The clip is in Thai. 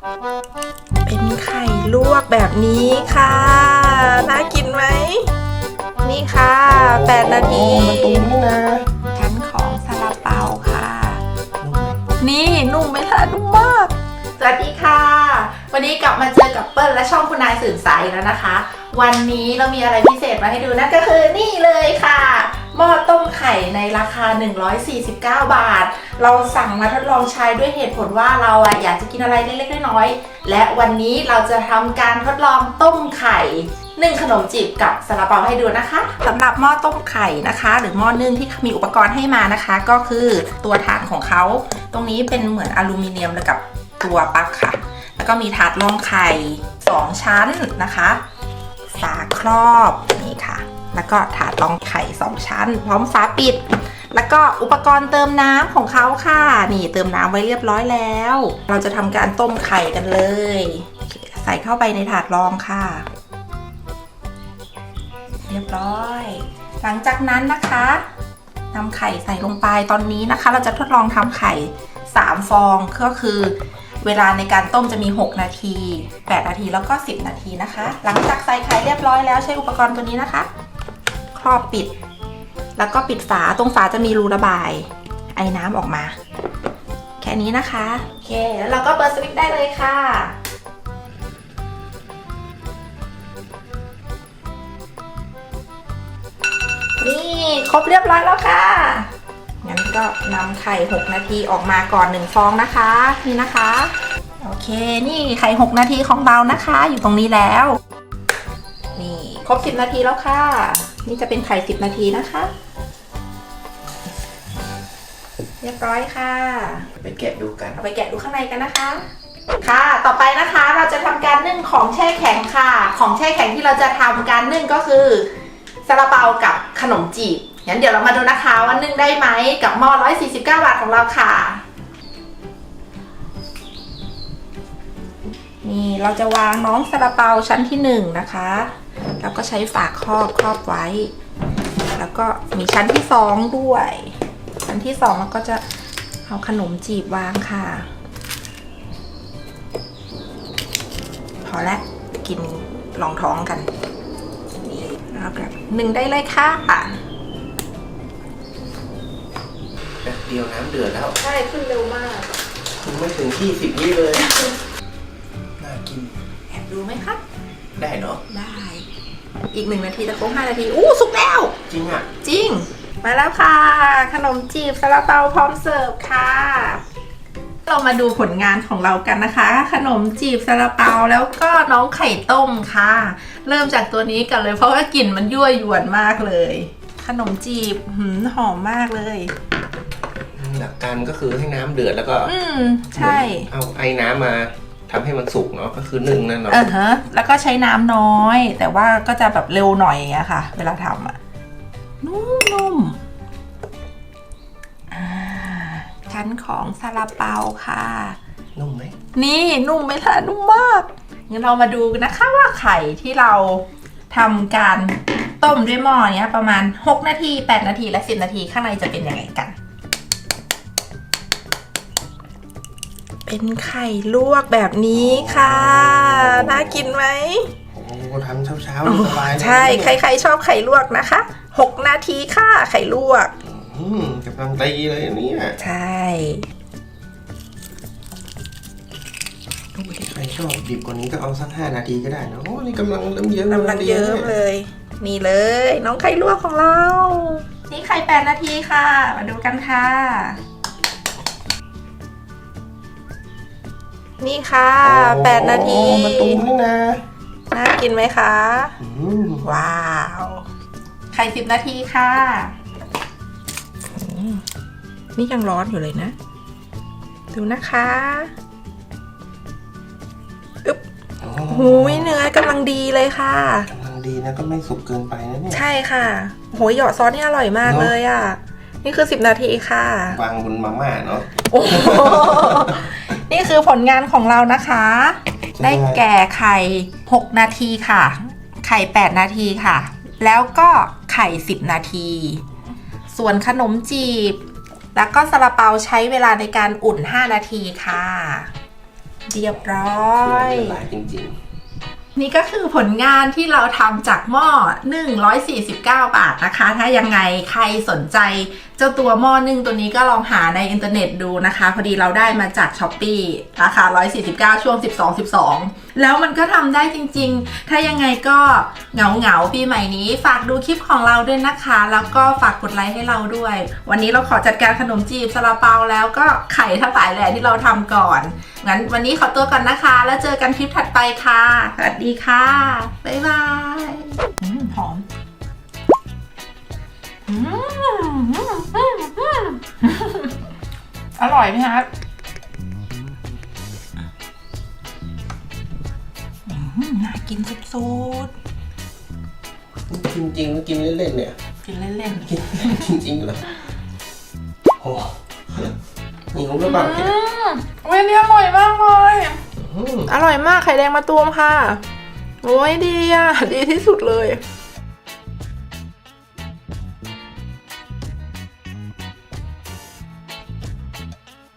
เป็นไข่ลวกแบบนี้ค่ะน่ากินไหมนี่ค่ะ8 นาทีมันตุ้มนี่นะชั้นของซาลาเปาค่ะนี่นุ่มไหมล่ะนุ่มมากสวัสดีค่ะวันนี้กลับมาเจอกับเปิ้ลและช่องคุณนายสื่นสายแล้วนะคะ วันนี้เรามีอะไรพิเศษมาให้ดูนั่นก็คือนี่เลยค่ะหม้อต้มไข่ในราคา149 บาทเราสั่งมาทดลองใช้ด้วยเหตุผลว่าเราอยากจะกินอะไรเล็กๆน้อยๆและวันนี้เราจะทำการทดลองต้มไข่นึ่งขนมจีบกับซาลาเปาให้ดูนะคะสำหรับหม้อต้มไข่นะคะหรือหม้อนึ่งที่มีอุปกรณ์ให้มานะคะก็คือตัวถ่านของเขาตรงนี้เป็นเหมือนอลูมิเนียมกับตัวปลั๊กค่ะแล้วก็มีถาดรองไข่2 ชั้นนะคะฝาครอบนี่ค่ะแล้วก็ถาดรองไข่2 ชั้นพร้อมฝาปิดแล้วก็อุปกรณ์เติมน้ำของเขาค่ะนี่เติมน้ำไว้เรียบร้อยแล้วเราจะทำการต้มไข่กันเลยใส่เข้าไปในถาดรองค่ะเรียบร้อยหลังจากนั้นนะคะนำไข่ใส่ลงไปตอนนี้นะคะเราจะทดลองทำไข่3 ฟองก็คือเวลาในการต้มจะมี6 นาที8 นาทีแล้วก็10 นาทีนะคะหลังจากใส่ไข่เรียบร้อยแล้วใช้อุปกรณ์ตัวนี้นะคะครอบปิดแล้วก็ปิดฝาตรงฝาจะมีรูระบายไอ้น้ำออกมาแค่นี้นะคะโอเคแล้วเราก็เปิดสวิตช์ได้เลยค่ะนี่ครบเรียบร้อยแล้วค่ะงั้นก็นำไข่6 นาทีออกมาก่อน1 ฟองนะคะนี่นะคะโอเคนี่ไข่6 นาทีของเรานะคะอยู่ตรงนี้แล้วนี่ครบ10 นาทีแล้วค่ะนี่จะเป็นไข่10 นาทีนะคะเรียบร้อยค่ะไปแกะดูกันเอาไปแกะดูข้างในกันนะคะค่ะต่อไปนะคะเราจะทำการนึ่งของแช่แข็งค่ะของแช่แข็งที่เราจะทำการนึ่งก็คือซาลาเปากับขนมจีบงั้นเดี๋ยวเรามาดูนะคะว่านึ่งได้ไหมกับหม้อ149 บาทของเราค่ะนี่เราจะวางน้องซาลาเปาชั้นที่1นะคะแล้วก็ใช้ฝาครอบไว้แล้วก็มีชั้นที่2ด้วยชั้นที่2แล้วก็จะเอาขนมจีบวางค่ะพอแล้วกินรองท้องกันเอาครับ1ได้เลยค่ะแป๊บเดียวน้ำเดือดแล้วใช่ขึ้นเร็วมากไม่ถึง20 วิเลยน่ากินแอบดูไหมคะได้เนาะได้อีก1 นาทีจะครบ5 นาทีอู้สุกแล้วจริงอ่ะจริงมาแล้วค่ะขนมจีบซาลาเปาพร้อมเสิร์ฟค่ะเรามาดูผลงานของเรากันนะคะขนมจีบซาลาเปาแล้วก็น้องไข่ต้มค่ะเริ่มจากตัวนี้กันเลยเพราะว่ากลิ่นมันยั่วยวนมากเลยขนมจีบหอมมากเลยหลักการก็คือให้น้ำเดือดแล้วก็ใช่เอาไอ้น้ำมาทำให้มันสุกเนาะก็คือนึ่งนั่นเนาะแล้วก็ใช้น้ำน้อยแต่ว่าก็จะแบบเร็วหน่อยอย่างเงี้ยค่ะเวลาทำนุ่มชั้นของซาลาเปาค่ะนุ่มไหมนี่นุ่มไหมล่ะนุ่มมากงั้นเรามาดูกันนะคะว่าไข่ที่เราทำการต้มด้วยหม้อเนี้ยประมาณ6 นาที8 นาทีและ10 นาทีข้างในจะเป็นยังไงกันเป็นไข่ลวกแบบนี้ค่ะน่ากินไหมโอ้ทำเช้าสบายใช่ใครๆชอบไข่ลวกนะคะ6 นาทีค่ะไข่ลวกกำลังดีเลยอันนี้ใช่ใครชอบดิบกว่านี้ก็เอาสัก5 นาทีก็ได้นะโอ้นี่กำลังเยิ้มเลยนี่เลยน้องไข่ลวกของเรานี่ไข่8 นาทีค่ะมาดูกันค่ะนี่ค่ะ8 นาทีมันตุ้มนี่นะน่ากินไหมคะว้าวไข่10 นาทีค่ะนี่ยังร้อนอยู่เลยนะดูนะคะหูยเนื้อกำลังดีเลยค่ะกำลังดีนะก็ไม่สุกเกินไปนะเนี่ยใช่ค่ะโหยหยอดซอสนี่อร่อยมากเลยอ่ะนี่คือ10 นาทีค่ะวางบนมาม่าเนาะนี่คือผลงานของเรานะคะได้แก่ไข่6 นาทีค่ะไข่8 นาทีค่ะแล้วก็ไข่10 นาทีส่วนขนมจีบแล้วก็ซาลาเปาใช้เวลาในการอุ่น5 นาทีค่ะ เรียบร้อย หลายจริง นี่ก็คือผลงานที่เราทำจากหม้อ149 บาทนะคะถ้ายังไงใครสนใจเจ้าตัวหม้อนึ่งตัวนี้ก็ลองหาในอินเทอร์เน็ตดูนะคะพอดีเราได้มาจาก Shopee ราคา149ช่วง12แล้วมันก็ทำได้จริงๆถ้ายังไงก็เหงาปีใหม่นี้ฝากดูคลิปของเราด้วยนะคะแล้วก็ฝากกดไลค์ให้เราด้วยวันนี้เราขอจัดการขนมจีบซาลาเปาแล้วก็ไข่ทั้งหลายแหละที่เราทำก่อนงั้นวันนี้ขอตัวก่อนนะคะแล้วเจอกันคลิปถัดไปค่ะสวัสดีค่ะบ๊ายบายหอมอร่อยไหมคะน่ากินสุด ๆจริงๆกินเล่นๆเนี่ย ๆกินเล่น กินจริงๆเหรอโอ้หิวแล้วบ้างเนี่ย เว้ยนี่อร่อยมากเลยอร่อยมากไข่แดงมะตูมค่ะโอ้ยดีอ่ะดีที่สุดเลย